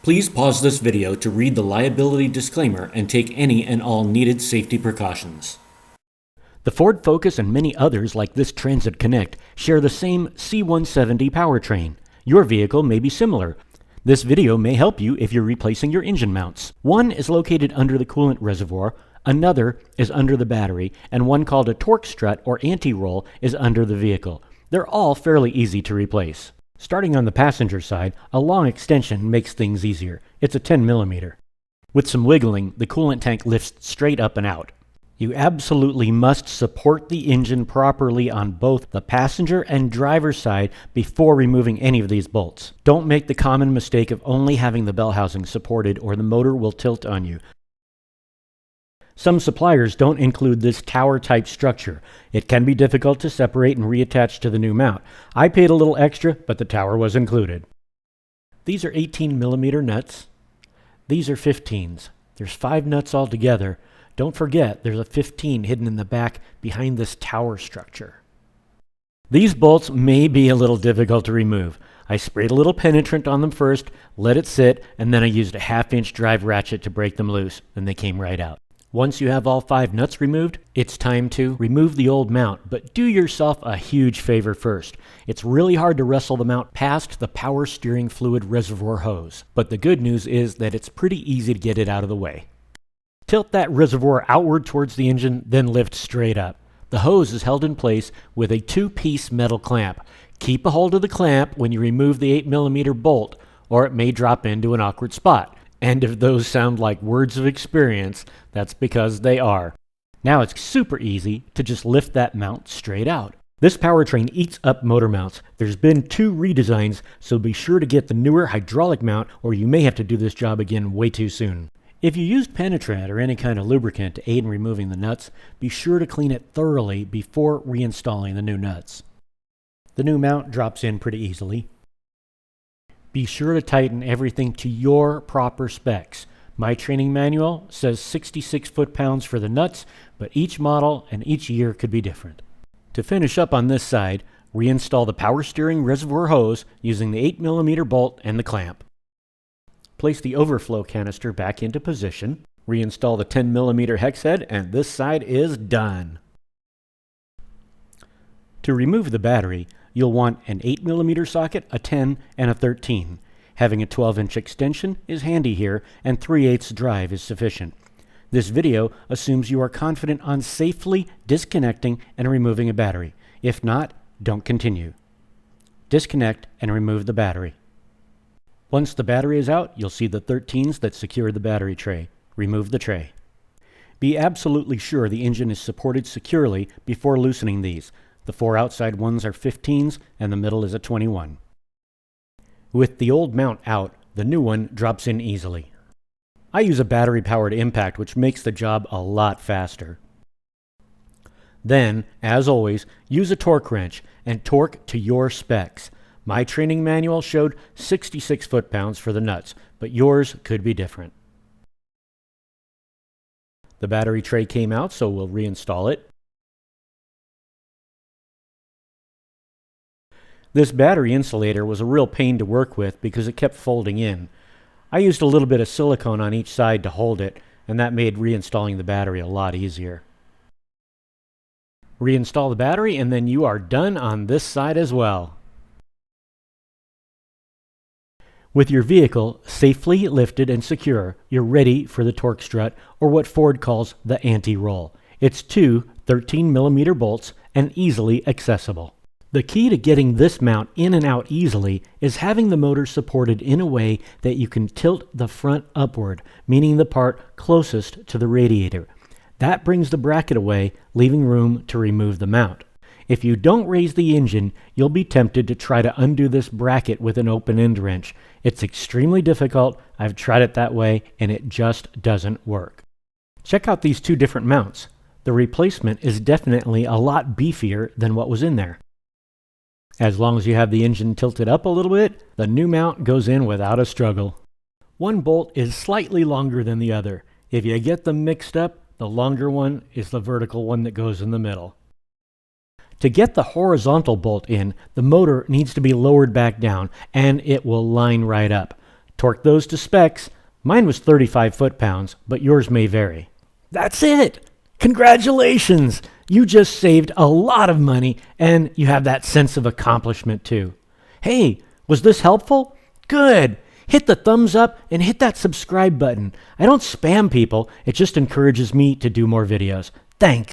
Please pause this video to read the liability disclaimer and take any and all needed safety precautions. The Ford Focus and many others like this Transit Connect share the same C170 powertrain. Your vehicle may be similar. This video may help you if you're replacing your engine mounts. One is located under the coolant reservoir, another is under the battery, and one called a torque strut or anti-roll is under the vehicle. They're all fairly easy to replace. Starting on the passenger side, a long extension makes things easier. It's a 10 millimeter. With some wiggling, the coolant tank lifts straight up and out. You absolutely must support the engine properly on both the passenger and driver side before removing any of these bolts. Don't make the common mistake of only having the bell housing supported or the motor will tilt on you. Some suppliers don't include this tower-type structure. It can be difficult to separate and reattach to the new mount. I paid a little extra, but the tower was included. These are 18 millimeter nuts. These are 15s. There's 5 nuts altogether. Don't forget, there's a 15 hidden in the back behind this tower structure. These bolts may be a little difficult to remove. I sprayed a little penetrant on them first, let it sit, and then I used a 1/2-inch drive ratchet to break them loose, and they came right out. Once you have all 5 nuts removed, it's time to remove the old mount, but do yourself a huge favor first. It's really hard to wrestle the mount past the power steering fluid reservoir hose, but the good news is that it's pretty easy to get it out of the way. Tilt that reservoir outward towards the engine, then lift straight up. The hose is held in place with a 2-piece metal clamp. Keep a hold of the clamp when you remove the 8 millimeter bolt, or it may drop into an awkward spot. And if those sound like words of experience, that's because they are. Now it's super easy to just lift that mount straight out. This powertrain eats up motor mounts. There's been 2 redesigns, so be sure to get the newer hydraulic mount or you may have to do this job again way too soon. If you used penetrant or any kind of lubricant to aid in removing the nuts, be sure to clean it thoroughly before reinstalling the new nuts. The new mount drops in pretty easily. Be sure to tighten everything to your proper specs. My training manual says 66 foot-pounds for the nuts, but each model and each year could be different. To finish up on this side, reinstall the power steering reservoir hose using the 8 millimeter bolt and the clamp. Place the overflow canister back into position, reinstall the 10 millimeter hex head, and this side is done. To remove the battery, you'll want an 8 millimeter socket, a 10, and a 13. Having a 12-inch extension is handy here, and 3/8 drive is sufficient. This video assumes you are confident on safely disconnecting and removing a battery. If not, don't continue. Disconnect and remove the battery. Once the battery is out, you'll see the 13s that secure the battery tray. Remove the tray. Be absolutely sure the engine is supported securely before loosening these. The 4 outside ones are 15s and the middle is a 21. With the old mount out, the new one drops in easily. I use a battery-powered impact which makes the job a lot faster. Then, as always, use a torque wrench and torque to your specs. My training manual showed 66 foot-pounds for the nuts, but yours could be different. The battery tray came out, so we'll reinstall it. This battery insulator was a real pain to work with because it kept folding in. I used a little bit of silicone on each side to hold it, and that made reinstalling the battery a lot easier. Reinstall the battery, and then you are done on this side as well. With your vehicle safely lifted and secure, you're ready for the torque strut, or what Ford calls the anti-roll. It's 2 13 millimeter bolts and easily accessible. The key to getting this mount in and out easily is having the motor supported in a way that you can tilt the front upward, meaning the part closest to the radiator. That brings the bracket away, leaving room to remove the mount. If you don't raise the engine, you'll be tempted to try to undo this bracket with an open end wrench. It's extremely difficult. I've tried it that way, and it just doesn't work. Check out these 2 different mounts. The replacement is definitely a lot beefier than what was in there. As long as you have the engine tilted up a little bit, the new mount goes in without a struggle. One bolt is slightly longer than the other. If you get them mixed up, the longer one is the vertical one that goes in the middle. To get the horizontal bolt in, the motor needs to be lowered back down, and it will line right up. Torque those to specs. Mine was 35 foot-pounds, but yours may vary. That's it! Congratulations! You just saved a lot of money, and you have that sense of accomplishment too. Hey, was this helpful? Good! Hit the thumbs up and hit that subscribe button. I don't spam people, it just encourages me to do more videos. Thanks!